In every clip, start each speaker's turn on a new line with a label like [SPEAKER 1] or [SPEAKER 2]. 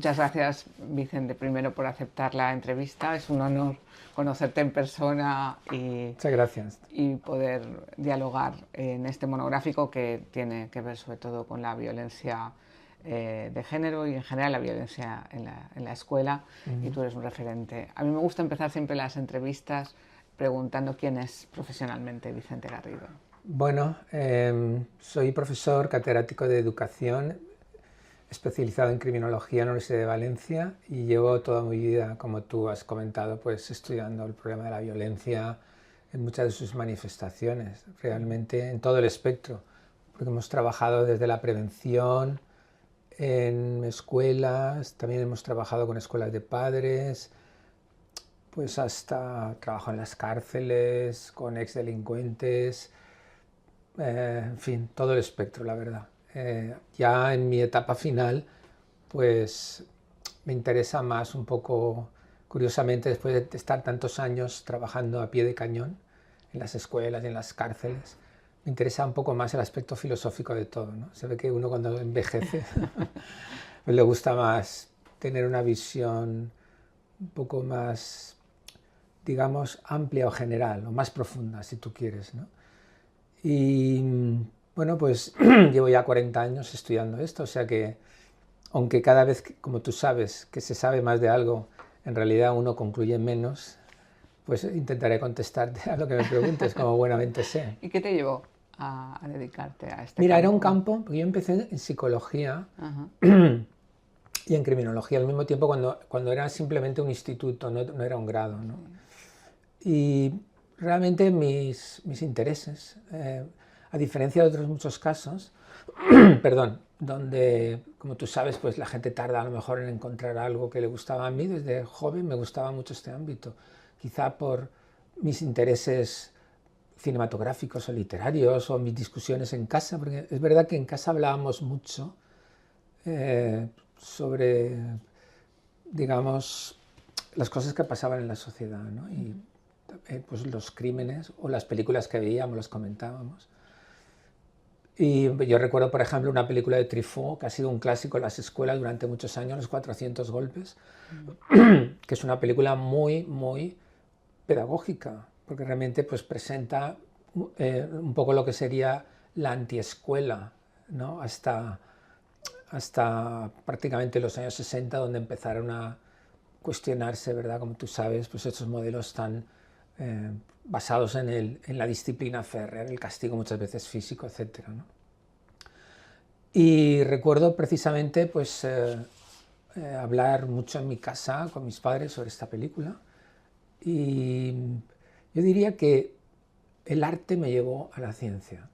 [SPEAKER 1] Muchas gracias, Vicente, primero por aceptar la entrevista. Es un honor conocerte en persona
[SPEAKER 2] Muchas gracias.
[SPEAKER 1] y poder dialogar en este monográfico que tiene que ver sobre todo con la violencia de género y en general la violencia en la escuela. Y tú eres un referente. A mí me gusta empezar siempre las entrevistas preguntando quién es profesionalmente Vicente Garrido.
[SPEAKER 2] Bueno, soy profesor catedrático de educación especializado en criminología en la Universidad de Valencia y llevo toda mi vida, como tú has comentado, pues estudiando el problema de la violencia en muchas de sus manifestaciones, realmente en todo el espectro, porque hemos trabajado desde la prevención en escuelas, también hemos trabajado con escuelas de padres, pues hasta trabajo en las cárceles, con exdelincuentes, en fin, todo el espectro, la verdad. Ya en mi etapa final, pues me interesa más un poco, curiosamente, después de estar tantos años trabajando a pie de cañón en las escuelas y en las cárceles, me interesa un poco más el aspecto filosófico de todo, ¿no? Se ve que uno cuando envejece pues le gusta más tener una visión un poco más, digamos, amplia o general, o más profunda, si tú quieres, ¿no? Y bueno, pues llevo ya 40 años estudiando esto, o sea que, aunque cada vez, como tú sabes, que se sabe más de algo, en realidad uno concluye menos, pues intentaré contestarte a lo que me preguntes, como buenamente sé.
[SPEAKER 1] ¿Y qué te llevó a dedicarte a este
[SPEAKER 2] Mira,
[SPEAKER 1] campo?
[SPEAKER 2] era un campo, porque yo empecé en psicología y en criminología al mismo tiempo cuando era simplemente un instituto, no era un grado, ¿no? Y realmente mis intereses, a diferencia de otros muchos casos, perdón, donde, como tú sabes, pues la gente tarda a lo mejor en encontrar algo que le gustaba a mí, desde joven me gustaba mucho este ámbito, quizá por mis intereses cinematográficos o literarios o mis discusiones en casa, porque es verdad que en casa hablábamos mucho sobre, digamos, las cosas que pasaban en la sociedad, ¿no? Y pues los crímenes o las películas que veíamos, las comentábamos. Y yo recuerdo, por ejemplo, una película de Truffaut, que ha sido un clásico en las escuelas durante muchos años, Los 400 golpes, que es una película muy, muy pedagógica, porque realmente pues, presenta un poco lo que sería la antiescuela, ¿no? Hasta prácticamente los años 60, donde empezaron a cuestionarse, ¿verdad? Como tú sabes, pues estos modelos tan basados en la disciplina férrea, el castigo muchas veces físico, etc., ¿no? Y recuerdo precisamente pues, hablar mucho en mi casa con mis padres sobre esta película y yo diría que el arte me llevó a la ciencia.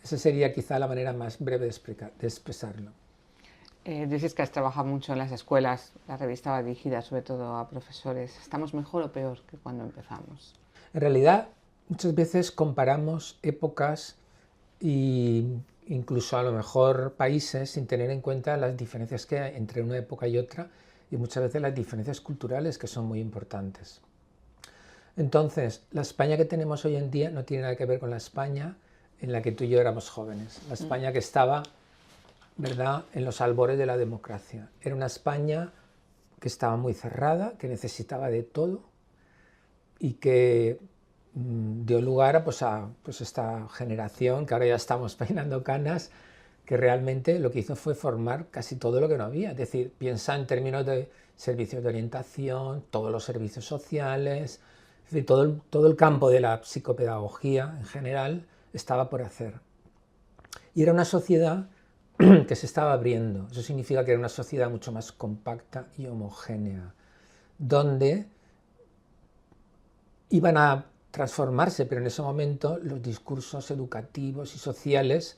[SPEAKER 2] Esa sería quizá la manera más breve de expresarlo.
[SPEAKER 1] Dices que has trabajado mucho en las escuelas, la revista va dirigida sobre todo a profesores. ¿Estamos mejor o peor que cuando empezamos?
[SPEAKER 2] En realidad, muchas veces comparamos épocas e incluso a lo mejor países sin tener en cuenta las diferencias que hay entre una época y otra y muchas veces las diferencias culturales que son muy importantes. Entonces, la España que tenemos hoy en día no tiene nada que ver con la España en la que tú y yo éramos jóvenes. La España que estaba, ¿verdad?, en los albores de la democracia. Era una España que estaba muy cerrada, que necesitaba de todo y que dio lugar a esta generación que ahora ya estamos peinando canas, que realmente lo que hizo fue formar casi todo lo que no había. Es decir, piensa en términos de servicios de orientación, todos los servicios sociales, es decir, todo el campo de la psicopedagogía en general estaba por hacer. Y era una sociedad que se estaba abriendo. Eso significa que era una sociedad mucho más compacta y homogénea, donde iban a transformarse, pero en ese momento los discursos educativos y sociales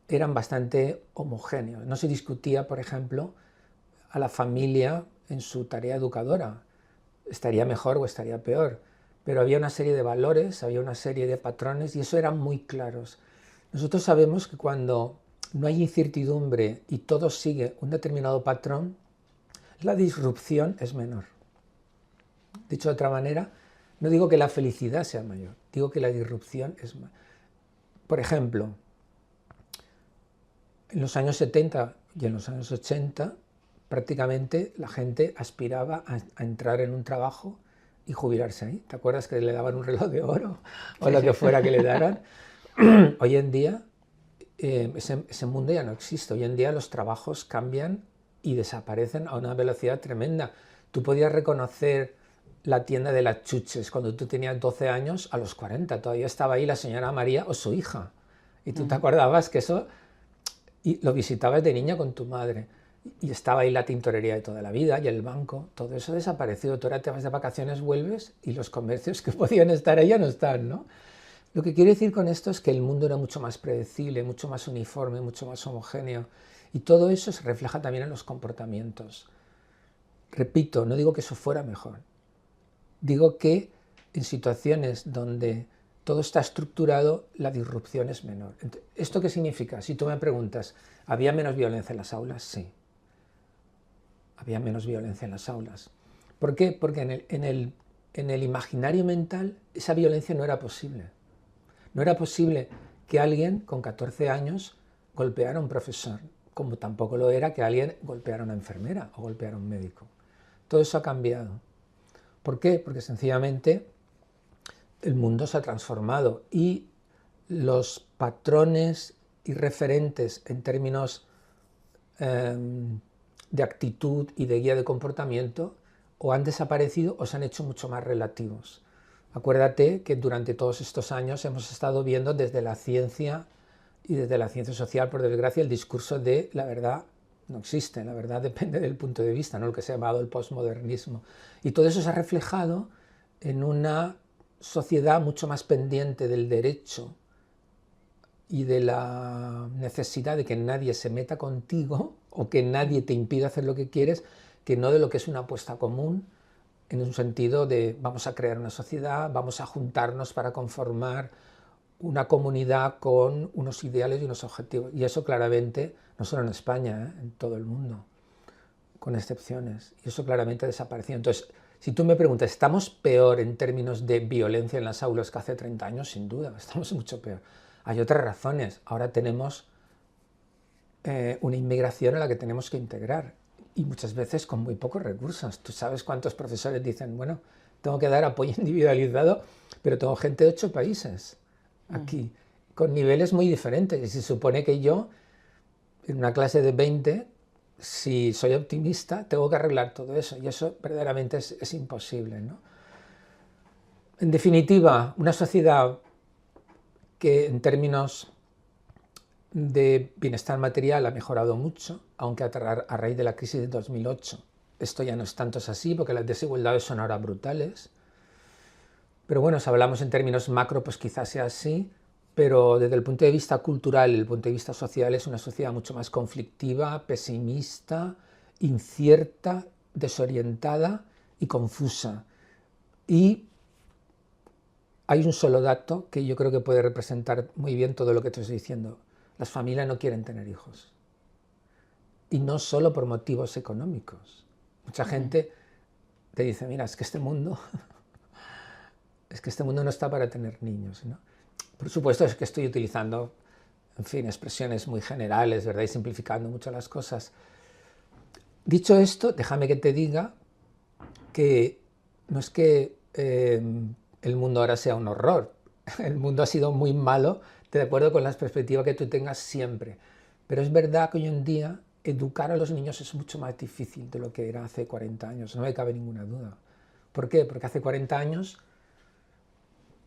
[SPEAKER 2] eran bastante homogéneos. No se discutía, por ejemplo, a la familia en su tarea educadora. Estaría mejor o estaría peor. Pero había una serie de valores, había una serie de patrones y eso eran muy claros. Nosotros sabemos que cuando no hay incertidumbre y todo sigue un determinado patrón, la disrupción es menor. Dicho de otra manera, no digo que la felicidad sea mayor, digo que la disrupción es mayor. Por ejemplo, en los años 70 y en los años 80 prácticamente la gente aspiraba a entrar en un trabajo y jubilarse ahí. ¿Te acuerdas que le daban un reloj de oro o lo que fuera que le daran? Hoy en día ese mundo ya no existe. Hoy en día los trabajos cambian y desaparecen a una velocidad tremenda. Tú podías reconocer la tienda de las chuches cuando tú tenías 12 años, a los 40 todavía estaba ahí la señora María o su hija. Y tú te acordabas que eso y lo visitabas de niña con tu madre. Y estaba ahí la tintorería de toda la vida y el banco. Todo eso ha desaparecido. Tú ahora te vas de vacaciones, vuelves y los comercios que podían estar ahí ya no están, ¿no? Lo que quiero decir con esto es que el mundo era mucho más predecible, mucho más uniforme, mucho más homogéneo. Y todo eso se refleja también en los comportamientos. Repito, no digo que eso fuera mejor. Digo que en situaciones donde todo está estructurado, la disrupción es menor. ¿Esto qué significa? Si tú me preguntas, ¿había menos violencia en las aulas? Sí. Había menos violencia en las aulas. ¿Por qué? Porque en el imaginario mental esa violencia no era posible. No era posible que alguien con 14 años golpeara a un profesor, como tampoco lo era que alguien golpeara a una enfermera o golpeara a un médico. Todo eso ha cambiado. ¿Por qué? Porque sencillamente el mundo se ha transformado y los patrones y referentes en términos de actitud y de guía de comportamiento o han desaparecido o se han hecho mucho más relativos. Acuérdate que durante todos estos años hemos estado viendo desde la ciencia y desde la ciencia social, por desgracia, el discurso de la verdad no existe, la verdad depende del punto de vista, ¿no? Lo que se ha llamado el posmodernismo. Y todo eso se ha reflejado en una sociedad mucho más pendiente del derecho y de la necesidad de que nadie se meta contigo o que nadie te impida hacer lo que quieres, que no de lo que es una apuesta común, en un sentido de vamos a crear una sociedad, vamos a juntarnos para conformar una comunidad con unos ideales y unos objetivos. Y eso claramente, no solo en España, en todo el mundo, con excepciones. Y eso claramente ha desaparecido. Entonces, si tú me preguntas, ¿estamos peor en términos de violencia en las aulas que hace 30 años? Sin duda, estamos mucho peor. Hay otras razones. Ahora tenemos una inmigración a la que tenemos que integrar y muchas veces con muy pocos recursos. Tú sabes cuántos profesores dicen, bueno, tengo que dar apoyo individualizado, pero tengo gente de 8 países aquí, con niveles muy diferentes. Y se supone que yo, en una clase de 20, si soy optimista, tengo que arreglar todo eso. Y eso verdaderamente es imposible, ¿no? En definitiva, una sociedad que en términos de bienestar material ha mejorado mucho, aunque a raíz de la crisis de 2008 esto ya no es tanto así, porque las desigualdades son ahora brutales. Pero bueno, si hablamos en términos macro, pues quizás sea así, pero desde el punto de vista cultural y el punto de vista social es una sociedad mucho más conflictiva, pesimista, incierta, desorientada y confusa. Y hay un solo dato que yo creo que puede representar muy bien todo lo que te estoy diciendo. Las familias no quieren tener hijos. Y no solo por motivos económicos. Mucha gente te dice, mira, es que este mundo no está para tener niños, ¿no? Por supuesto es que estoy utilizando, en fin, expresiones muy generales, ¿verdad? Y simplificando mucho las cosas. Dicho esto, déjame que te diga que no es que el mundo ahora sea un horror. El mundo ha sido muy malo, de acuerdo con la perspectiva que tú tengas siempre. Pero es verdad que hoy en día educar a los niños es mucho más difícil de lo que era hace 40 años, no me cabe ninguna duda. ¿Por qué? Porque hace 40 años,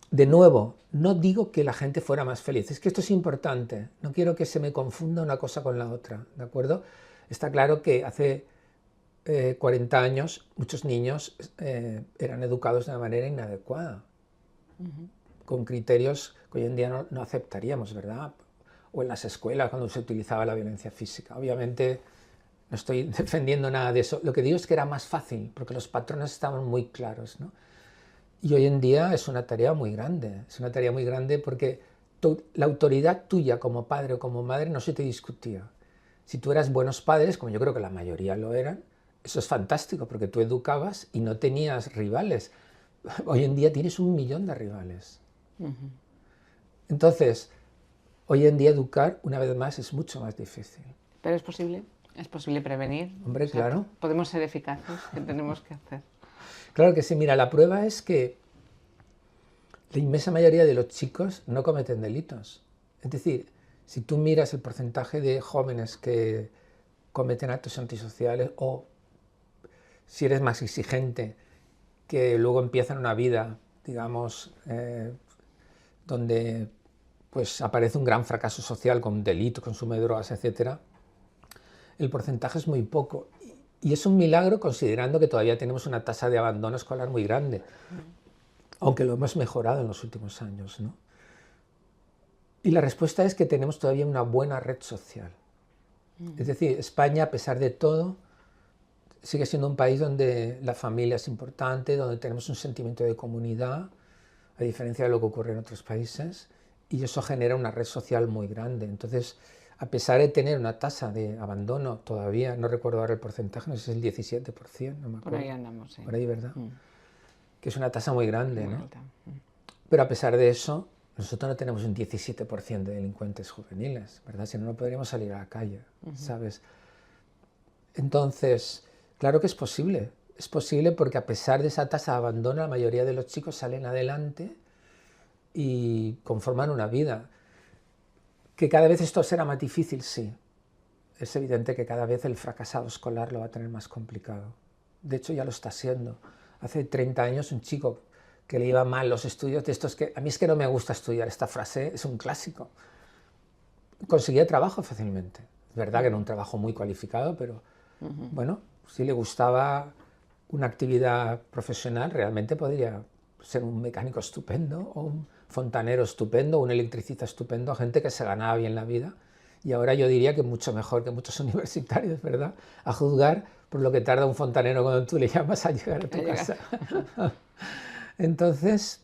[SPEAKER 2] de nuevo, no digo que la gente fuera más feliz, es que esto es importante, no quiero que se me confunda una cosa con la otra, ¿de acuerdo? Está claro que hace 40 años muchos niños eran educados de una manera inadecuada, con criterios que hoy en día no aceptaríamos, ¿verdad? O en las escuelas cuando se utilizaba la violencia física. Obviamente no estoy defendiendo nada de eso. Lo que digo es que era más fácil, porque los patrones estaban muy claros, ¿no? Y hoy en día es una tarea muy grande. Es una tarea muy grande porque la autoridad tuya como padre o como madre no se te discutía. Si tú eras buenos padres, como yo creo que la mayoría lo eran, eso es fantástico, porque tú educabas y no tenías rivales. Hoy en día tienes 1 millón de rivales. Entonces, hoy en día educar, una vez más, es mucho más difícil.
[SPEAKER 1] ¿Pero es posible? ¿Es posible prevenir?
[SPEAKER 2] Hombre, claro.
[SPEAKER 1] ¿Podemos ser eficaces? ¿Qué tenemos que hacer?
[SPEAKER 2] Claro que sí. Mira, la prueba es que la inmensa mayoría de los chicos no cometen delitos. Es decir, si tú miras el porcentaje de jóvenes que cometen actos antisociales, o si eres más exigente, que luego empiezan una vida, digamos, donde pues aparece un gran fracaso social con delitos, consumo de drogas, etc., el porcentaje es muy poco. Y es un milagro considerando que todavía tenemos una tasa de abandono escolar muy grande, aunque lo hemos mejorado en los últimos años, ¿no? Y la respuesta es que tenemos todavía una buena red social. Es decir, España, a pesar de todo, sigue siendo un país donde la familia es importante, donde tenemos un sentimiento de comunidad, a diferencia de lo que ocurre en otros países, y eso genera una red social muy grande. Entonces, a pesar de tener una tasa de abandono todavía, no recuerdo ahora el porcentaje, no sé si es el 17%, no me acuerdo.
[SPEAKER 1] Por ahí andamos, sí.
[SPEAKER 2] Por ahí, ¿verdad? Que es una tasa muy grande,
[SPEAKER 1] Muy
[SPEAKER 2] ¿no?
[SPEAKER 1] alta.
[SPEAKER 2] Pero a pesar de eso, nosotros no tenemos un 17% de delincuentes juveniles, ¿verdad? Si no, no podríamos salir a la calle, ¿sabes? Entonces, claro que es posible. Es posible porque a pesar de esa tasa de abandono, la mayoría de los chicos salen adelante y conforman una vida. Que cada vez esto será más difícil, sí. Es evidente que cada vez el fracasado escolar lo va a tener más complicado. De hecho, ya lo está siendo. Hace 30 años un chico que le iba mal los estudios, de estos que a mí es que no me gusta estudiar, esta frase es un clásico, conseguía trabajo fácilmente. Es verdad que era un trabajo muy cualificado, pero bueno, si le gustaba una actividad profesional, realmente podría ser un mecánico estupendo, o un fontanero estupendo, un electricista estupendo, gente que se ganaba bien la vida. Y ahora yo diría que mucho mejor que muchos universitarios, ¿verdad? A juzgar por lo que tarda un fontanero cuando tú le llamas a llegar a tu casa. Entonces,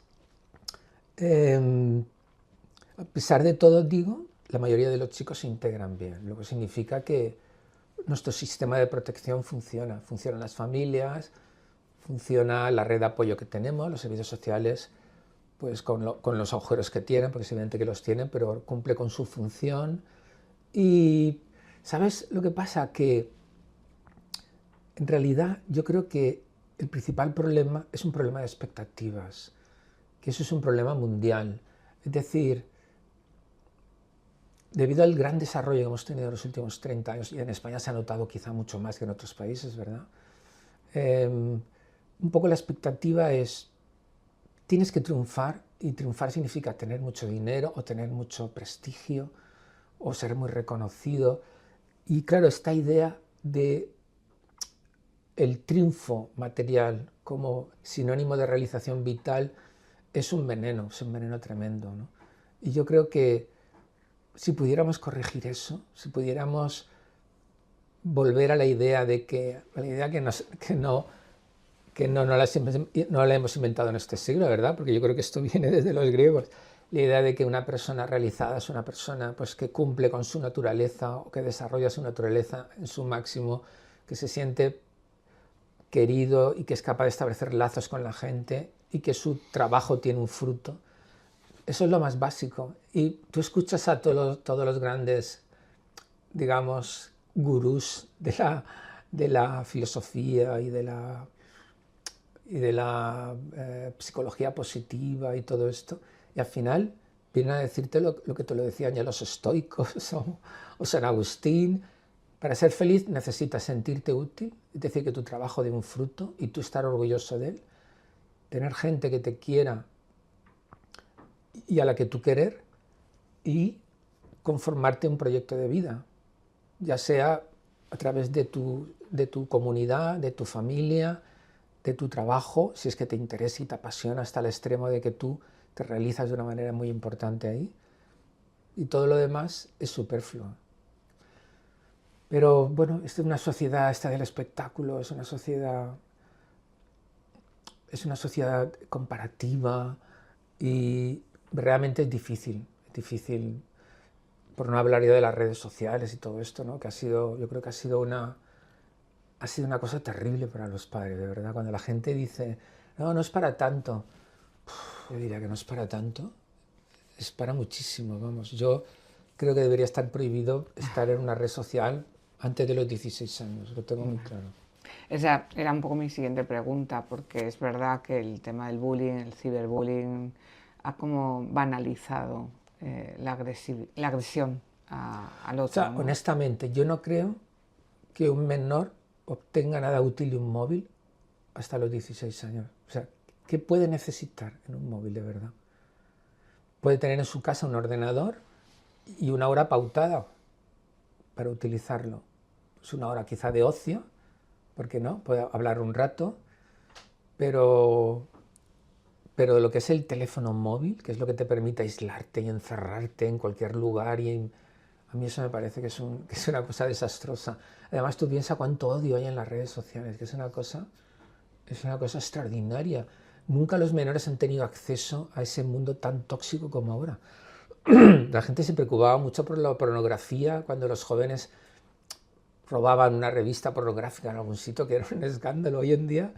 [SPEAKER 2] a pesar de todo, digo, la mayoría de los chicos se integran bien, lo que significa que nuestro sistema de protección funciona. Funcionan las familias, funciona la red de apoyo que tenemos, los servicios sociales, pues con los agujeros que tienen, porque es evidente que los tienen, pero cumple con su función. Y, ¿sabes lo que pasa? Que en realidad yo creo que el principal problema es un problema de expectativas, que eso es un problema mundial. Es decir, debido al gran desarrollo que hemos tenido en los últimos 30 años, y en España se ha notado quizá mucho más que en otros países, ¿verdad? Un poco la expectativa es, tienes que triunfar, y triunfar significa tener mucho dinero o tener mucho prestigio o ser muy reconocido. Y claro, esta idea de el triunfo material como sinónimo de realización vital es un veneno tremendo, ¿no? Y yo creo que si pudiéramos corregir eso, si pudiéramos volver a la idea de que, no la hemos inventado en este siglo, ¿verdad? Porque yo creo que esto viene desde los griegos. La idea de que una persona realizada es una persona pues, que cumple con su naturaleza o que desarrolla su naturaleza en su máximo, que se siente querido y que es capaz de establecer lazos con la gente y que su trabajo tiene un fruto. Eso es lo más básico. Y tú escuchas a todos los grandes, digamos, gurús de la filosofía y de la psicología positiva y todo esto, y al final vienen a decirte lo que te lo decían ya los estoicos o San Agustín. Para ser feliz necesitas sentirte útil, es decir, que tu trabajo dé un fruto y tú estar orgulloso de él, tener gente que te quiera y a la que tú querer, y conformarte un proyecto de vida, ya sea a través de tu comunidad, de tu familia, de tu trabajo, si es que te interesa y te apasiona hasta el extremo de que tú te realizas de una manera muy importante ahí, y todo lo demás es superfluo. Pero bueno, esta es una sociedad, esta del espectáculo, es una sociedad comparativa, y realmente es difícil, por no hablar ya de las redes sociales y todo esto, ¿no? Que yo creo que ha sido una cosa terrible para los padres, de verdad. Cuando la gente dice, no es para tanto, yo diría que no es para tanto, es para muchísimo, vamos. Yo creo que debería estar prohibido estar en una red social antes de los 16 años, lo tengo muy claro.
[SPEAKER 1] Esa era un poco mi siguiente pregunta, porque es verdad que el tema del bullying, el ciberbullying, ha como banalizado la agresión al
[SPEAKER 2] O
[SPEAKER 1] otro,
[SPEAKER 2] sea,
[SPEAKER 1] ¿no?
[SPEAKER 2] honestamente, yo no creo que un menor obtenga nada útil de un móvil hasta los 16 años. O sea, ¿qué puede necesitar en un móvil de verdad? Puede tener en su casa un ordenador y una hora pautada para utilizarlo. Es una hora quizá de ocio, ¿por qué no? Puede hablar un rato, pero lo que es el teléfono móvil, que es lo que te permite aislarte y encerrarte en cualquier lugar, a mí eso me parece que es una cosa desastrosa. Además, tú piensas cuánto odio hay en las redes sociales, que es una cosa extraordinaria. Nunca los menores han tenido acceso a ese mundo tan tóxico como ahora. La gente se preocupaba mucho por la pornografía cuando los jóvenes robaban una revista pornográfica en algún sitio, que era un escándalo. Hoy en día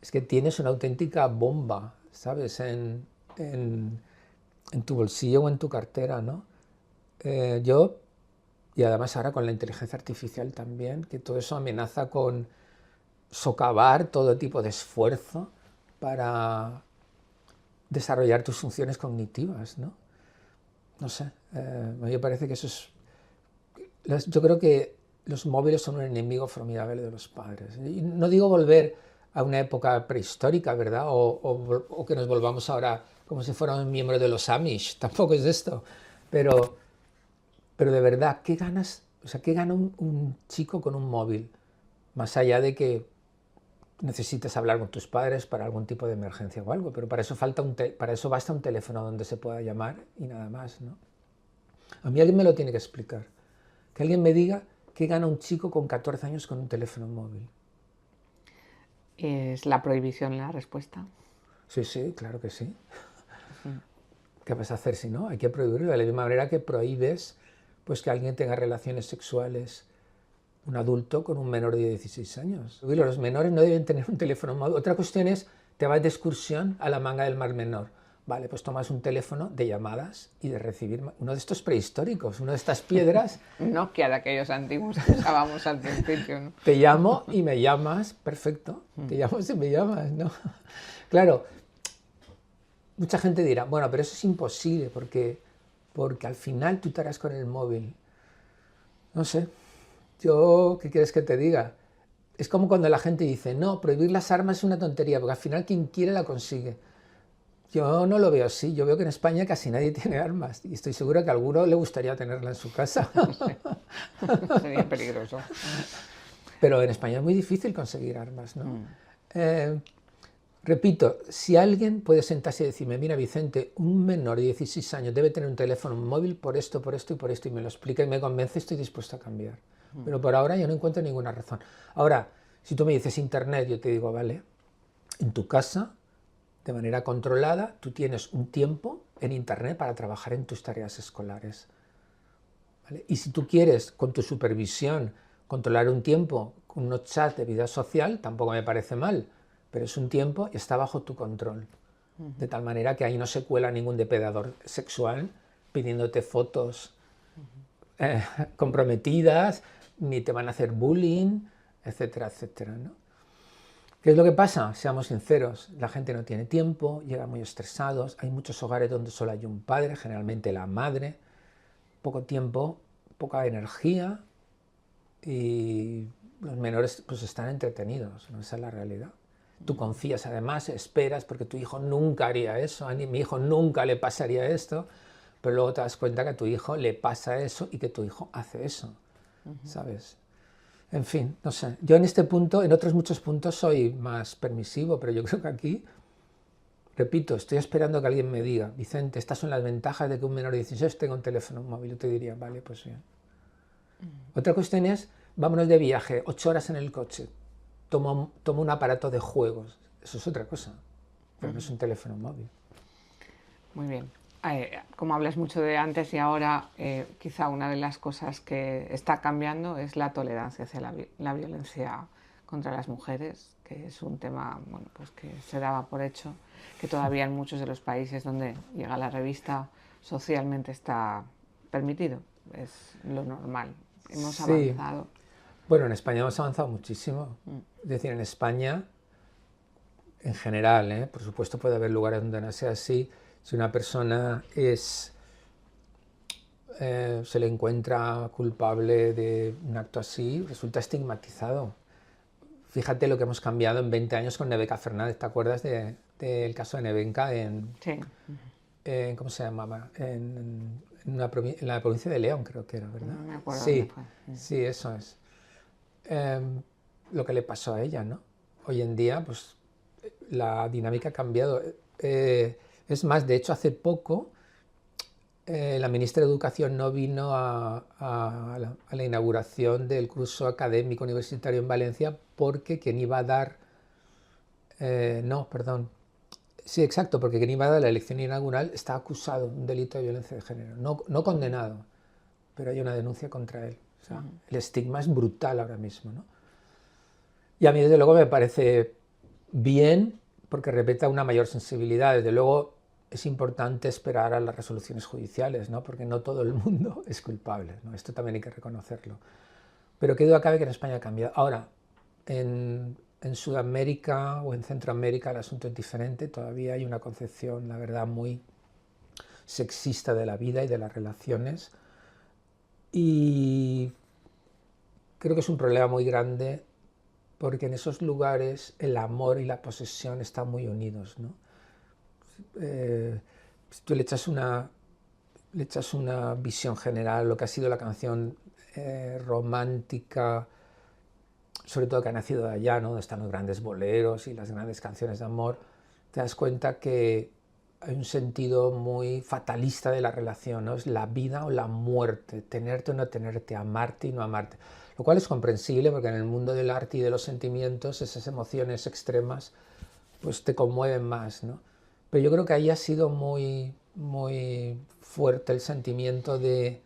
[SPEAKER 2] es que tienes una auténtica bomba, ¿sabes? En tu bolsillo o en tu cartera, ¿no? Y además ahora con la inteligencia artificial también, que todo eso amenaza con socavar todo tipo de esfuerzo para desarrollar tus funciones cognitivas, ¿no? No sé, a mí me parece que eso es... Yo creo que los móviles son un enemigo formidable de los padres. Y no digo volver a una época prehistórica, ¿verdad? O que nos volvamos ahora como si fuéramos miembros de los Amish, tampoco es esto. Pero de verdad, ¿qué ganas? O sea, ¿qué gana un chico con un móvil? Más allá de que necesites hablar con tus padres para algún tipo de emergencia o algo, pero para eso basta un teléfono donde se pueda llamar y nada más, ¿no? A mí alguien me lo tiene que explicar. Que alguien me diga qué gana un chico con 14 años con un teléfono móvil.
[SPEAKER 1] ¿Es la prohibición la respuesta?
[SPEAKER 2] Sí, sí, claro que sí. ¿Qué vas a hacer si no? Hay que prohibirlo. De la misma manera que prohíbes pues, que alguien tenga relaciones sexuales, un adulto con un menor de 16 años. Los menores no deben tener un teléfono móvil. Otra cuestión es, te vas de excursión a la Manga del Mar Menor. Vale, pues tomas un teléfono de llamadas y de recibir uno de estos prehistóricos, una de estas piedras.
[SPEAKER 1] Nokia, de aquellos antiguos que usábamos al principio, ¿no?
[SPEAKER 2] Te llamo y me llamas, perfecto. Te llamo y me llamas, ¿no? Claro, mucha gente dirá, bueno, pero eso es imposible porque al final tú te harás con el móvil. No sé, ¿qué quieres que te diga? Es como cuando la gente dice, no, prohibir las armas es una tontería, porque al final quien quiere la consigue. Yo no lo veo así, yo veo que en España casi nadie tiene armas y estoy seguro que a alguno le gustaría tenerla en su casa.
[SPEAKER 1] Sería peligroso.
[SPEAKER 2] Pero en España es muy difícil conseguir armas, ¿no? Repito, si alguien puede sentarse y decirme, mira Vicente, un menor de 16 años debe tener un teléfono móvil por esto, y me lo explica y me convence, estoy dispuesto a cambiar. Pero por ahora yo no encuentro ninguna razón. Ahora, si tú me dices internet, yo te digo, vale, en tu casa, de manera controlada, tú tienes un tiempo en internet para trabajar en tus tareas escolares. ¿Vale? Y si tú quieres, con tu supervisión, controlar un tiempo con unos chats de vida social, tampoco me parece mal, pero es un tiempo y está bajo tu control. De tal manera que ahí no se cuela ningún depredador sexual pidiéndote fotos comprometidas, ni te van a hacer bullying, etcétera, etcétera, ¿no? ¿Qué es lo que pasa? Seamos sinceros, la gente no tiene tiempo, llega muy estresados, hay muchos hogares donde solo hay un padre, generalmente la madre, poco tiempo, poca energía y los menores pues están entretenidos, ¿no? Esa es la realidad. Tú confías además, esperas, porque tu hijo nunca haría eso, a mi hijo nunca le pasaría esto, pero luego te das cuenta que a tu hijo le pasa eso y que tu hijo hace eso, ¿sabes? En fin, no sé, yo en este punto, en otros muchos puntos soy más permisivo, pero yo creo que aquí, repito, estoy esperando que alguien me diga, Vicente, estas son las ventajas de que un menor de 16 tenga un teléfono móvil. Yo te diría, vale, pues bien. Otra cuestión es, vámonos de viaje, 8 horas en el coche, tomo un aparato de juegos, eso es otra cosa, pero no es un teléfono móvil.
[SPEAKER 1] Muy bien. Como hablas mucho de antes y ahora, quizá una de las cosas que está cambiando es la tolerancia hacia la violencia contra las mujeres, que es un tema, bueno, pues que se daba por hecho, que todavía en muchos de los países donde llega la revista socialmente está permitido, es lo normal. Hemos avanzado.
[SPEAKER 2] Bueno, en España hemos avanzado muchísimo. Es decir, en España, en general, por supuesto puede haber lugares donde no sea así. Si una persona se le encuentra culpable de un acto así, resulta estigmatizado. Fíjate lo que hemos cambiado en 20 años con Nevenka Fernández. ¿Te acuerdas del caso de Nevenka
[SPEAKER 1] Sí.
[SPEAKER 2] ¿cómo se llamaba? En la provincia de León, creo que era, ¿verdad?
[SPEAKER 1] No me acuerdo
[SPEAKER 2] Sí,
[SPEAKER 1] dónde fue.
[SPEAKER 2] sí, eso es. Lo que le pasó a ella, ¿no? Hoy en día, pues, la dinámica ha cambiado. Es más, de hecho, hace poco la ministra de Educación no vino a la inauguración del curso académico universitario en Valencia porque quien iba a dar... no, perdón. Sí, exacto, porque quien iba a dar la elección inaugural está acusado de un delito de violencia de género. No condenado, pero hay una denuncia contra él. O sea, el estigma es brutal ahora mismo, ¿no? Y a mí, desde luego, me parece bien porque respeta una mayor sensibilidad. Desde luego, es importante esperar a las resoluciones judiciales, ¿no? Porque no todo el mundo es culpable, ¿no? Esto también hay que reconocerlo. Pero qué duda cabe que en España ha cambiado. Ahora, en Sudamérica o en Centroamérica el asunto es diferente. Todavía hay una concepción, la verdad, muy sexista de la vida y de las relaciones. Y creo que es un problema muy grande porque en esos lugares el amor y la posesión están muy unidos, ¿no? Si tú le echas una visión general, lo que ha sido la canción romántica, sobre todo que ha nacido de allá, ¿no? Donde están los grandes boleros y las grandes canciones de amor, te das cuenta que hay un sentido muy fatalista de la relación, ¿no? Es la vida o la muerte, tenerte o no tenerte, amarte y no amarte. Lo cual es comprensible porque en el mundo del arte y de los sentimientos esas emociones extremas pues te conmueven más, ¿no? Pero yo creo que ahí ha sido muy, muy fuerte el sentimiento de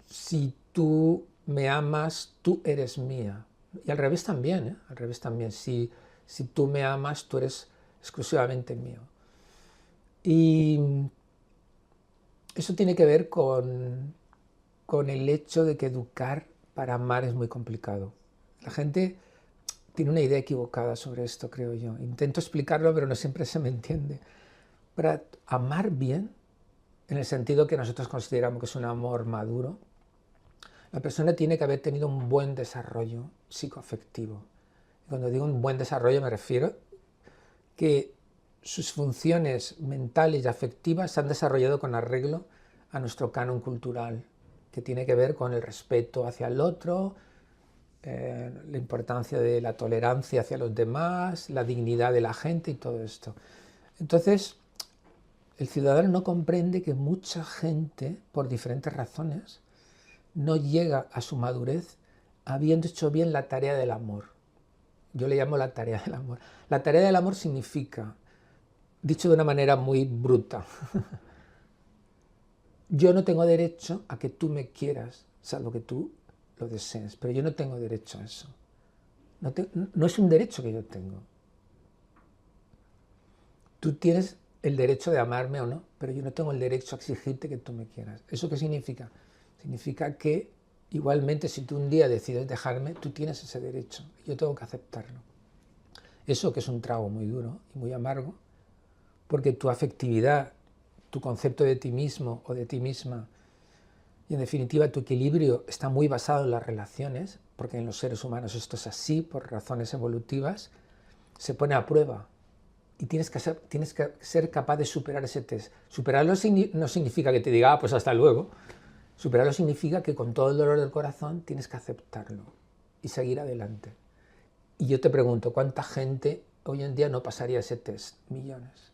[SPEAKER 2] si tú me amas, tú eres mía. Y al revés también, ¿eh? Al revés también. Si tú me amas, tú eres exclusivamente mío. Y eso tiene que ver con el hecho de que educar para amar es muy complicado. La gente tiene una idea equivocada sobre esto, creo yo. Intento explicarlo, pero no siempre se me entiende. Para amar bien, en el sentido que nosotros consideramos que es un amor maduro, la persona tiene que haber tenido un buen desarrollo psicoafectivo. Cuando digo un buen desarrollo me refiero que sus funciones mentales y afectivas se han desarrollado con arreglo a nuestro canon cultural, que tiene que ver con el respeto hacia el otro, la importancia de la tolerancia hacia los demás, la dignidad de la gente y todo esto. Entonces, el ciudadano no comprende que mucha gente, por diferentes razones, no llega a su madurez habiendo hecho bien la tarea del amor. Yo le llamo la tarea del amor. La tarea del amor significa, dicho de una manera muy bruta, yo no tengo derecho a que tú me quieras, salvo que tú lo desees, pero yo no tengo derecho a eso. No es un derecho que yo tengo. Tú tienes el derecho de amarme o no, pero yo no tengo el derecho a exigirte que tú me quieras. ¿Eso qué significa? Significa que igualmente si tú un día decides dejarme, tú tienes ese derecho. Yo tengo que aceptarlo. Eso que es un trago muy duro y muy amargo, porque tu afectividad, tu concepto de ti mismo o de ti misma, y en definitiva tu equilibrio está muy basado en las relaciones, porque en los seres humanos esto es así por razones evolutivas, se pone a prueba. Y tienes que ser capaz de superar ese test. Superarlo no significa que te diga, pues hasta luego. Superarlo significa que con todo el dolor del corazón tienes que aceptarlo y seguir adelante. Y yo te pregunto, ¿cuánta gente hoy en día no pasaría ese test? Millones.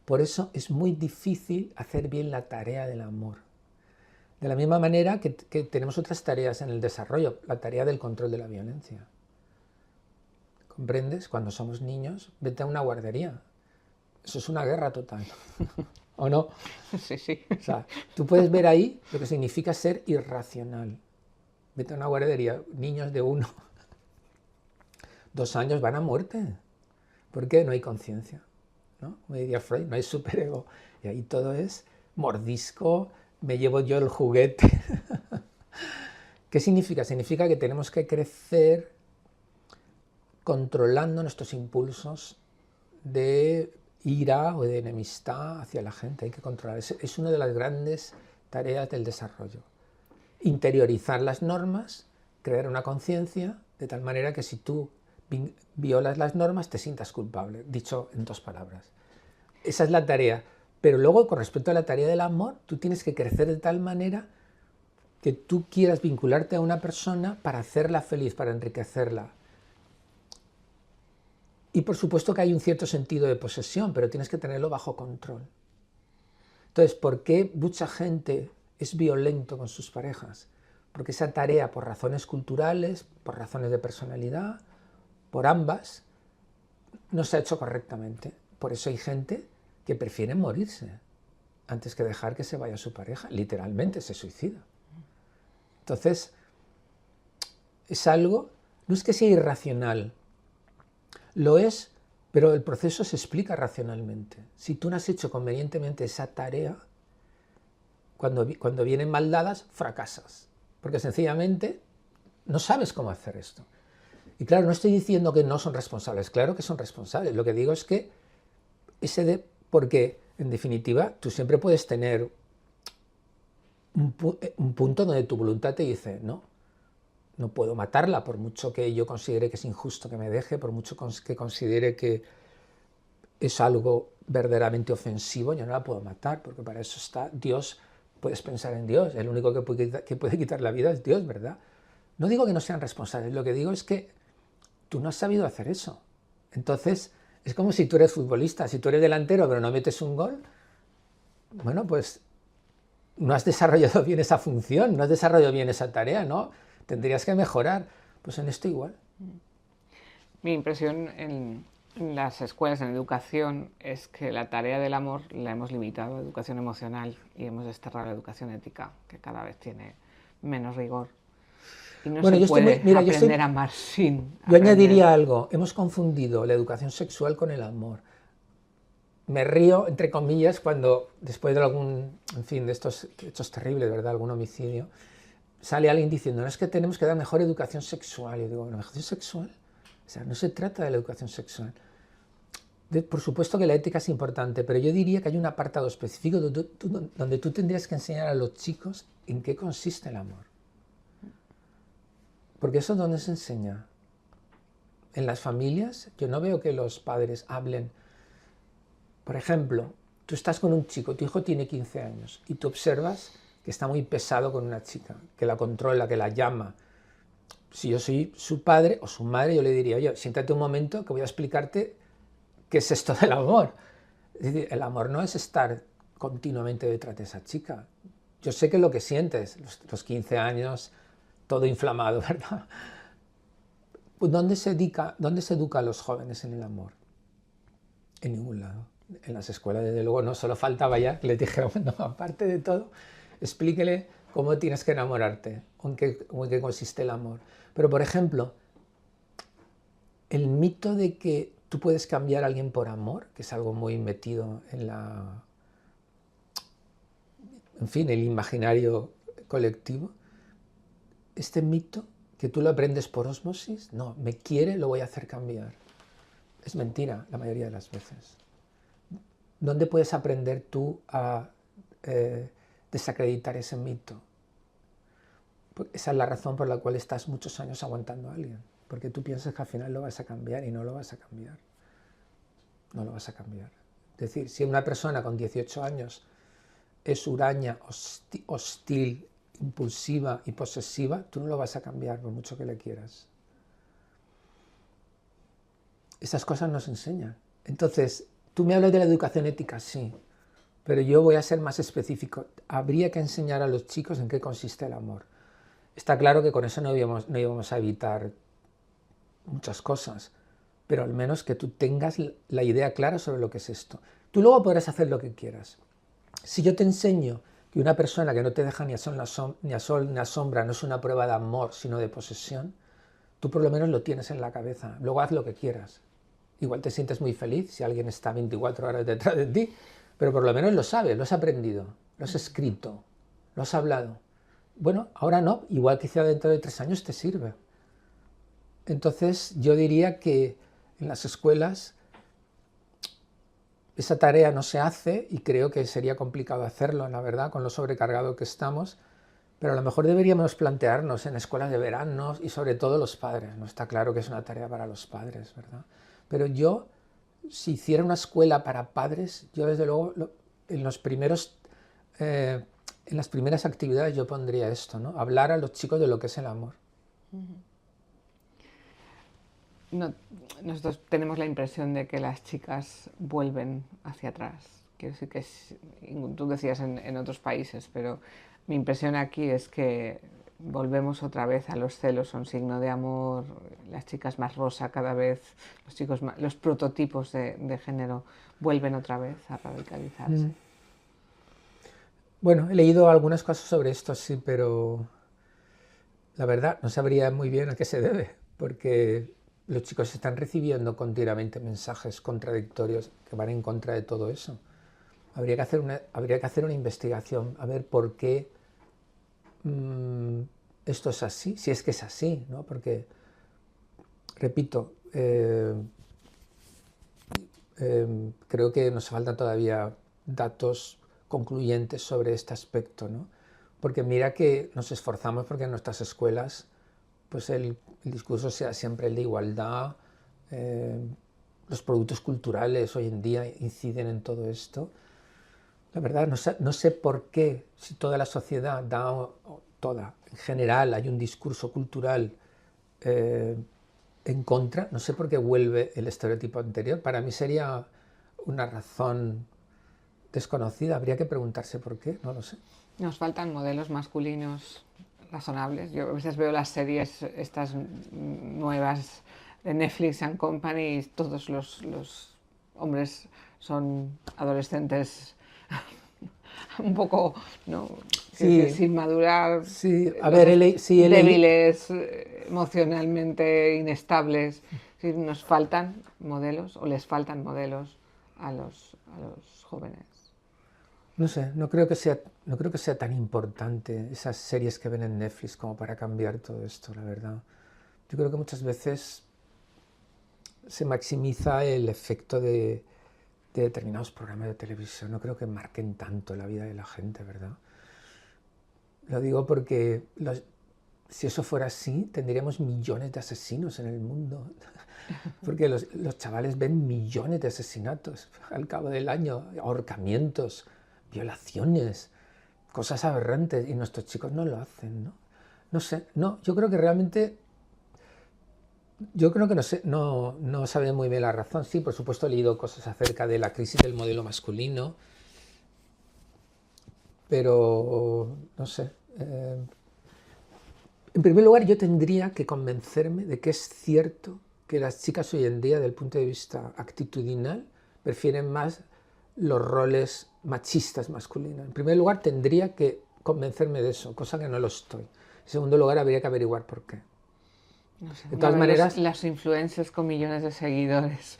[SPEAKER 2] Por eso es muy difícil hacer bien la tarea del amor. De la misma manera que tenemos otras tareas en el desarrollo, la tarea del control de la violencia. ¿Comprendes? Cuando somos niños, vete a una guardería. Eso es una guerra total. ¿O no?
[SPEAKER 1] Sí, sí.
[SPEAKER 2] O sea, tú puedes ver ahí lo que significa ser irracional. Vete a una guardería, niños de 1, 2 años van a muerte. ¿Por qué? No hay conciencia, ¿no? Como diría Freud, no hay superego. Y ahí todo es mordisco, me llevo yo el juguete. ¿Qué significa? Significa que tenemos que crecer controlando nuestros impulsos de ira o de enemistad hacia la gente. Hay que controlar. Es una de las grandes tareas del desarrollo. Interiorizar las normas, crear una conciencia, de tal manera que si tú violas las normas te sientas culpable, dicho en 2 palabras. Esa es la tarea. Pero luego, con respecto a la tarea del amor, tú tienes que crecer de tal manera que tú quieras vincularte a una persona para hacerla feliz, para enriquecerla. Y por supuesto que hay un cierto sentido de posesión, pero tienes que tenerlo bajo control. Entonces, ¿por qué mucha gente es violento con sus parejas? Porque esa tarea, por razones culturales, por razones de personalidad, por ambas, no se ha hecho correctamente. Por eso hay gente que prefiere morirse antes que dejar que se vaya su pareja. Literalmente se suicida. Entonces, es algo, no es que sea irracional, lo es, pero el proceso se explica racionalmente. Si tú no has hecho convenientemente esa tarea, cuando vienen mal dadas, fracasas. Porque sencillamente no sabes cómo hacer esto. Y claro, no estoy diciendo que no son responsables, claro que son responsables. Lo que digo es que porque en definitiva tú siempre puedes tener un punto donde tu voluntad te dice, no puedo matarla, por mucho que yo considere que es injusto que me deje, por mucho que considere que es algo verdaderamente ofensivo, yo no la puedo matar, porque para eso está Dios. Puedes pensar en Dios, el único que puede quitar la vida es Dios, ¿verdad? No digo que no sean responsables, lo que digo es que tú no has sabido hacer eso. Entonces, es como si tú eres futbolista, si tú eres delantero pero no metes un gol, bueno, pues no has desarrollado bien esa función, no has desarrollado bien esa tarea, ¿no? Tendrías que mejorar. Pues en esto igual.
[SPEAKER 1] Mi impresión en las escuelas, en educación, es que la tarea del amor la hemos limitado a educación emocional y hemos desterrado la educación ética, que cada vez tiene menos rigor. Y no se puede aprender a amar sin
[SPEAKER 2] Yo añadiría algo. Hemos confundido la educación sexual con el amor. Me río, entre comillas, cuando después de algún, en fin, de estos hechos terribles, ¿verdad?, algún homicidio, sale alguien diciendo, no, es que tenemos que dar mejor educación sexual. Y yo digo, ¿la educación sexual? O sea, no se trata de la educación sexual. Por supuesto que la ética es importante, pero yo diría que hay un apartado específico donde tú tendrías que enseñar a los chicos en qué consiste el amor. Porque eso, ¿dónde se enseña? En las familias, yo no veo que los padres hablen. Por ejemplo, tú estás con un chico, tu hijo tiene 15 años, y tú observas que está muy pesado con una chica, que la controla, que la llama. Si yo soy su padre o su madre, yo le diría, oye, siéntate un momento que voy a explicarte qué es esto del amor. Es decir, el amor no es estar continuamente detrás de esa chica. Yo sé que es lo que sientes, los 15 años, todo inflamado, ¿verdad? Pues ¿dónde se educa a los jóvenes en el amor? En ningún lado. En las escuelas, desde luego, no, solo faltaba ya que les dijera, bueno, aparte de todo, explíquele cómo tienes que enamorarte, en qué consiste el amor. Pero, por ejemplo, el mito de que tú puedes cambiar a alguien por amor, que es algo muy metido en el imaginario colectivo, este mito, que tú lo aprendes por ósmosis, no, me quiere, lo voy a hacer cambiar. Es mentira la mayoría de las veces. ¿Dónde puedes aprender tú a desacreditar ese mito? Pues esa es la razón por la cual estás muchos años aguantando a alguien, porque tú piensas que al final lo vas a cambiar y no lo vas a cambiar. No lo vas a cambiar. Es decir, si una persona con 18 años es huraña, hostil, impulsiva y posesiva, tú no lo vas a cambiar por mucho que le quieras. Esas cosas nos enseñan. Entonces, tú me hablas de la educación ética, sí, pero yo voy a ser más específico. Habría que enseñar a los chicos en qué consiste el amor. Está claro que con eso no íbamos a evitar muchas cosas, pero al menos que tú tengas la idea clara sobre lo que es esto. Tú luego podrás hacer lo que quieras. Si yo te enseño que una persona que no te deja ni a sol ni a sombra no es una prueba de amor, sino de posesión, tú por lo menos lo tienes en la cabeza. Luego haz lo que quieras. Igual te sientes muy feliz si alguien está 24 horas detrás de ti, pero por lo menos lo sabes, lo has aprendido, lo has escrito, lo has hablado. bueno, ahora no, igual quizá dentro de 3 años te sirve. Entonces yo diría que en las escuelas esa tarea no se hace y creo que sería complicado hacerlo, la verdad, con lo sobrecargado que estamos, pero a lo mejor deberíamos plantearnos en escuelas de verano y sobre todo los padres, no está claro que es una tarea para los padres, ¿verdad? Pero yo, si hiciera una escuela para padres, yo desde luego en los primeros, en las primeras actividades yo pondría esto, ¿no? Hablar a los chicos de lo que es el amor.
[SPEAKER 1] No, nosotros tenemos la impresión de que las chicas vuelven hacia atrás. Quiero decir que tú decías en otros países, pero mi impresión aquí es que volvemos otra vez a los celos, son signo de amor, las chicas más rosa cada vez, los chicos los prototipos de género vuelven otra vez a radicalizarse.
[SPEAKER 2] Bueno, he leído algunas cosas sobre esto, sí, pero la verdad no sabría muy bien a qué se debe, porque los chicos están recibiendo continuamente mensajes contradictorios que van en contra de todo eso. Habría que hacer una investigación, a ver por qué esto es así, si es que es así, ¿no? Porque, repito, creo que nos faltan todavía datos concluyentes sobre este aspecto, ¿no? Porque mira que nos esforzamos porque en nuestras escuelas pues el discurso sea siempre el de igualdad, los productos culturales hoy en día inciden en todo esto. La verdad no sé por qué, si toda la sociedad toda, en general hay un discurso cultural en contra, no sé por qué vuelve el estereotipo anterior. Para mí sería una razón desconocida, habría que preguntarse por qué, no lo sé.
[SPEAKER 1] Nos faltan modelos masculinos razonables. Yo a veces veo las series estas nuevas de Netflix and Company y todos los hombres son adolescentes un poco, ¿no?
[SPEAKER 2] Sí,
[SPEAKER 1] sin madurar,
[SPEAKER 2] sí, a ver, sí,
[SPEAKER 1] débiles, emocionalmente inestables. Sí, nos faltan modelos o les faltan modelos a los jóvenes.
[SPEAKER 2] No sé, no creo que sea tan importante esas series que ven en Netflix como para cambiar todo esto, la verdad. Yo creo que muchas veces se maximiza el efecto de determinados programas de televisión. No creo que marquen tanto la vida de la gente, ¿verdad? Lo digo porque si eso fuera así, tendríamos millones de asesinos en el mundo. Porque los chavales ven millones de asesinatos al cabo del año, ahorcamientos, violaciones, cosas aberrantes, y nuestros chicos no lo hacen, ¿no? No sé, no, yo creo que realmente, no sabe muy bien la razón. Sí, por supuesto he leído cosas acerca de la crisis del modelo masculino, pero no sé. En primer lugar, yo tendría que convencerme de que es cierto que las chicas hoy en día, desde el punto de vista actitudinal, prefieren más los roles machistas masculinos. En primer lugar, tendría que convencerme de eso, cosa que no lo estoy. En segundo lugar, habría que averiguar por qué.
[SPEAKER 1] No sé,
[SPEAKER 2] de todas maneras,
[SPEAKER 1] las influencers con millones de seguidores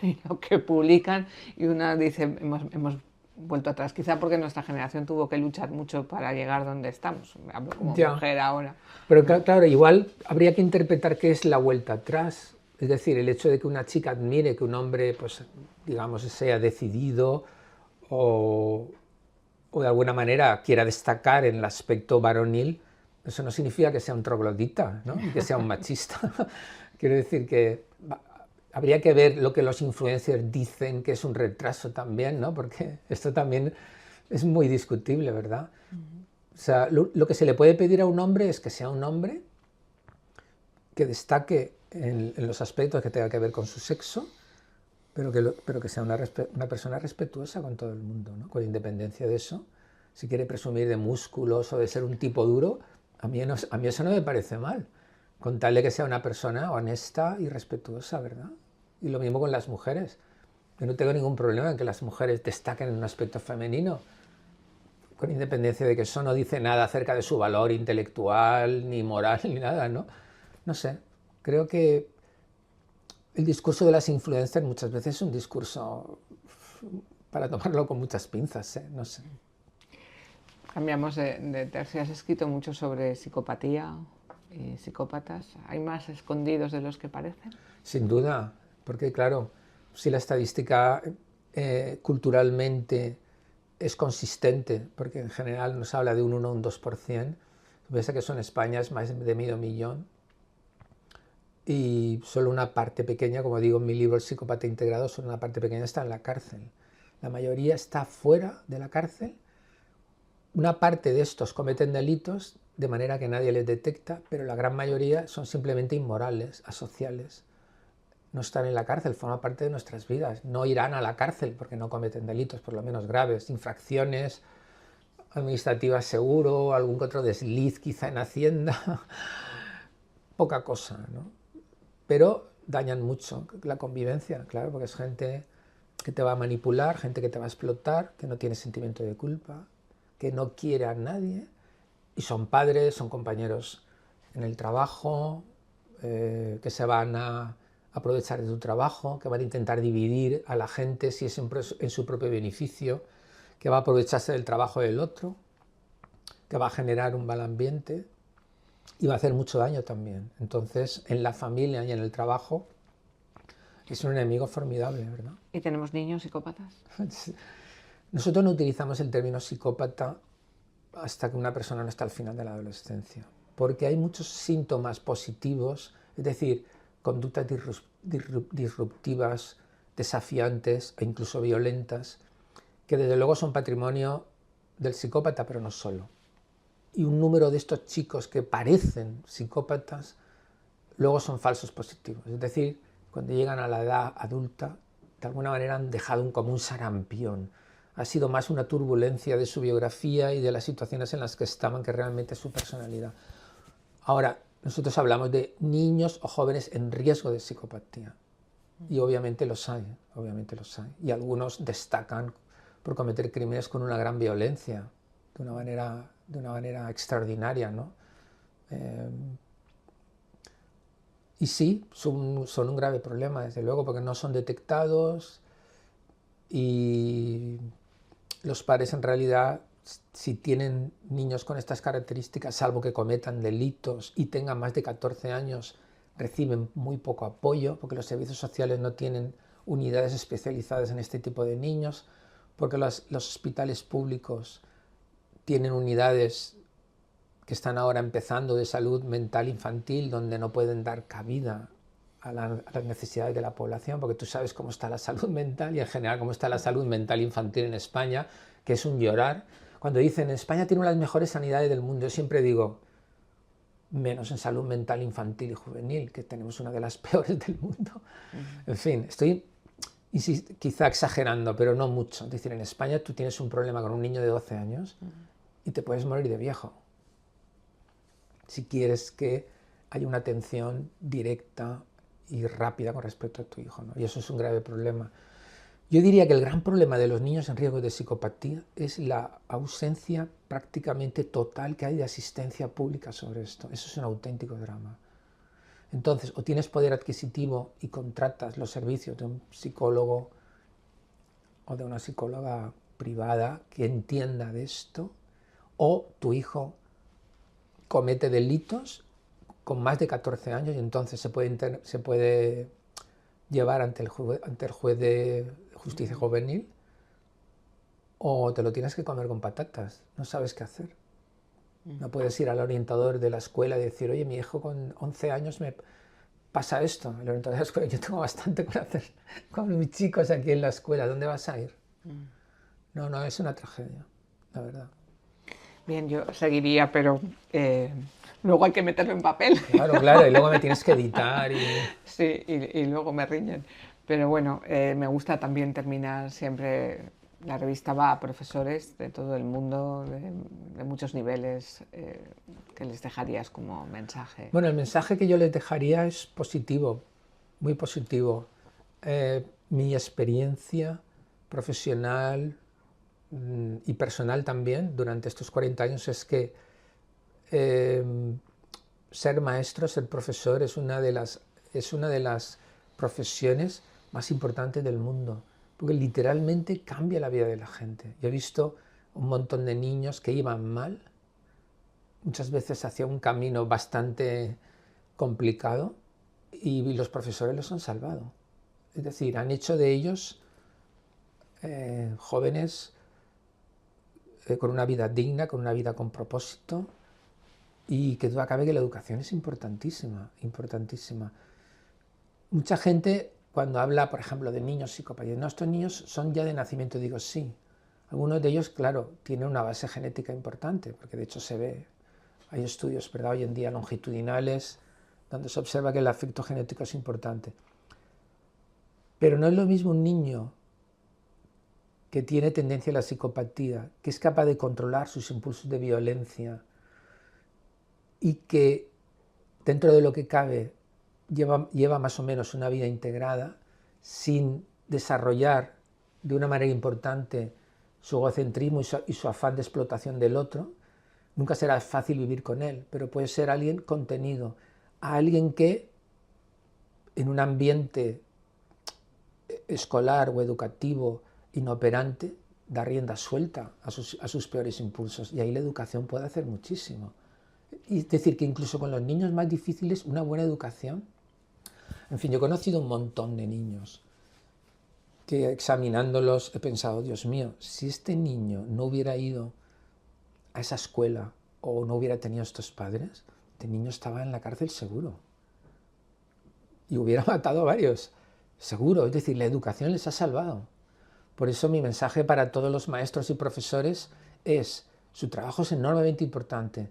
[SPEAKER 1] y lo que publican, y una dice, hemos vuelto atrás, quizá porque nuestra generación tuvo que luchar mucho para llegar donde estamos. Hablo como mujer ahora.
[SPEAKER 2] Pero claro, igual habría que interpretar qué es la vuelta atrás. Es decir, el hecho de que una chica admire que un hombre, pues, digamos, sea decidido o de alguna manera quiera destacar en el aspecto varonil, eso no significa que sea un troglodita, ¿no? Y que sea un machista. Quiero decir que habría que ver lo que los influencers dicen, que es un retraso también, ¿no? Porque esto también es muy discutible, ¿verdad? O sea, lo que se le puede pedir a un hombre es que sea un hombre que destaque en los aspectos que tenga que ver con su sexo, pero que sea una persona respetuosa con todo el mundo, ¿no? Con independencia de eso. Si quiere presumir de músculos o de ser un tipo duro, a mí eso no me parece mal, con tal de que sea una persona honesta y respetuosa, ¿verdad? Y lo mismo con las mujeres. Yo no tengo ningún problema en que las mujeres destaquen en un aspecto femenino, con independencia de que eso no dice nada acerca de su valor intelectual, ni moral, ni nada, ¿no? No sé, creo que el discurso de las influencers muchas veces es un discurso para tomarlo con muchas pinzas, ¿eh? No sé.
[SPEAKER 1] Cambiamos de tercio. Has escrito mucho sobre psicopatía y psicópatas. ¿Hay más escondidos de los que parecen?
[SPEAKER 2] Sin duda, porque claro, si la estadística culturalmente es consistente, porque en general nos habla de un 1 o un 2%, piensa que eso en España es más de medio millón, y solo una parte pequeña, como digo en mi libro El psicópata integrado, solo una parte pequeña está en la cárcel. La mayoría está fuera de la cárcel. Una parte de estos cometen delitos de manera que nadie les detecta, pero la gran mayoría son simplemente inmorales, asociales. No están en la cárcel, forman parte de nuestras vidas. No irán a la cárcel porque no cometen delitos, por lo menos graves, infracciones administrativas seguro, algún otro desliz quizá en Hacienda, poca cosa, ¿no? Pero dañan mucho la convivencia, claro, porque es gente que te va a manipular, gente que te va a explotar, que no tiene sentimiento de culpa, que no quiere a nadie, y son padres, son compañeros en el trabajo, que se van a aprovechar de tu trabajo, que van a intentar dividir a la gente si es en su propio beneficio, que va a aprovecharse del trabajo del otro, que va a generar un mal ambiente y va a hacer mucho daño también. Entonces, en la familia y en el trabajo es un enemigo formidable, ¿verdad?
[SPEAKER 1] ¿Y tenemos niños psicópatas?
[SPEAKER 2] Nosotros no utilizamos el término psicópata hasta que una persona no está al final de la adolescencia, porque hay muchos síntomas positivos, es decir, conductas disruptivas, desafiantes e incluso violentas, que desde luego son patrimonio del psicópata, pero no solo. Y un número de estos chicos que parecen psicópatas luego son falsos positivos, es decir, cuando llegan a la edad adulta, de alguna manera han dejado como un sarampión. Ha sido más una turbulencia de su biografía y de las situaciones en las que estaban que realmente su personalidad. Ahora, nosotros hablamos de niños o jóvenes en riesgo de psicopatía. Y obviamente los hay, obviamente los hay. Y algunos destacan por cometer crímenes con una gran violencia, de una manera extraordinaria, ¿no? Y sí, son un grave problema, desde luego, porque no son detectados y los padres en realidad, si tienen niños con estas características, salvo que cometan delitos y tengan más de 14 años, reciben muy poco apoyo, porque los servicios sociales no tienen unidades especializadas en este tipo de niños, porque los hospitales públicos tienen unidades que están ahora empezando de salud mental infantil, donde no pueden dar cabida a las necesidades de la población, porque tú sabes cómo está la salud mental y en general cómo está la salud mental infantil en España, que es un llorar. Cuando dicen, España tiene una de las mejores sanidades del mundo, yo siempre digo, menos en salud mental infantil y juvenil, que tenemos una de las peores del mundo. En fin, estoy quizá exagerando, pero no mucho. Es decir, en España tú tienes un problema con un niño de 12 años y te puedes morir de viejo, si quieres que haya una atención directa y rápida con respecto a tu hijo, ¿no? Y eso es un grave problema. Yo diría que el gran problema de los niños en riesgo de psicopatía es la ausencia prácticamente total que hay de asistencia pública sobre esto. Eso es un auténtico drama. Entonces, o tienes poder adquisitivo y contratas los servicios de un psicólogo o de una psicóloga privada que entienda de esto, o tu hijo comete delitos con más de 14 años y entonces se puede llevar ante el juez de justicia juvenil, o te lo tienes que comer con patatas, no sabes qué hacer. No puedes ir al orientador de la escuela y decir, oye, mi hijo con 11 años me pasa esto. El orientador de la escuela, yo tengo bastante por hacer con mis chicos aquí en la escuela, ¿dónde vas a ir? No, es una tragedia, la verdad.
[SPEAKER 1] Bien, yo seguiría, pero luego hay que meterlo en papel.
[SPEAKER 2] Claro, y luego me tienes que editar.
[SPEAKER 1] Sí, y luego me riñen. Pero bueno, me gusta también terminar siempre, la revista va a profesores de todo el mundo, de muchos niveles, que les dejarías como mensaje.
[SPEAKER 2] Bueno, el mensaje que yo les dejaría es positivo, muy positivo. Mi experiencia profesional y personal también durante estos 40 años es que ser maestro, ser profesor es una de las profesiones más importantes del mundo, porque literalmente cambia la vida de la gente. Yo he visto un montón de niños que iban mal, muchas veces hacia un camino bastante complicado, y los profesores los han salvado. Es decir, han hecho de ellos jóvenes con una vida digna, con una vida con propósito, y que duda cabe que la educación es importantísima, importantísima. Mucha gente cuando habla, por ejemplo, de niños psicópatas, no, estos niños son ya de nacimiento, digo, sí. Algunos de ellos, claro, tienen una base genética importante, porque de hecho se ve, hay estudios, ¿verdad?, hoy en día longitudinales, donde se observa que el afecto genético es importante. Pero no es lo mismo un niño que tiene tendencia a la psicopatía, que es capaz de controlar sus impulsos de violencia y que, dentro de lo que cabe, lleva más o menos una vida integrada, sin desarrollar de una manera importante su egocentrismo y su afán de explotación del otro. Nunca será fácil vivir con él, pero puede ser alguien contenido, a alguien que en un ambiente escolar o educativo inoperante da rienda suelta a sus peores impulsos, y ahí la educación puede hacer muchísimo. Y es decir, que incluso con los niños más difíciles, una buena educación. En fin, yo he conocido un montón de niños que, examinándolos, he pensado, Dios mío, si este niño no hubiera ido a esa escuela o no hubiera tenido estos padres, este niño estaba en la cárcel seguro y hubiera matado a varios, seguro. Es decir, la educación les ha salvado. Por eso mi mensaje para todos los maestros y profesores es: su trabajo es enormemente importante,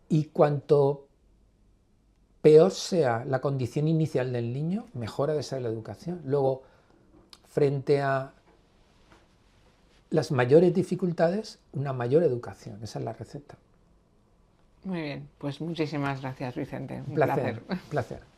[SPEAKER 2] y cuanto peor sea la condición inicial del niño, mejor ha de ser la educación. Luego, frente a las mayores dificultades, una mayor educación. Esa es la receta.
[SPEAKER 1] Muy bien, pues muchísimas gracias, Vicente.
[SPEAKER 2] Un placer.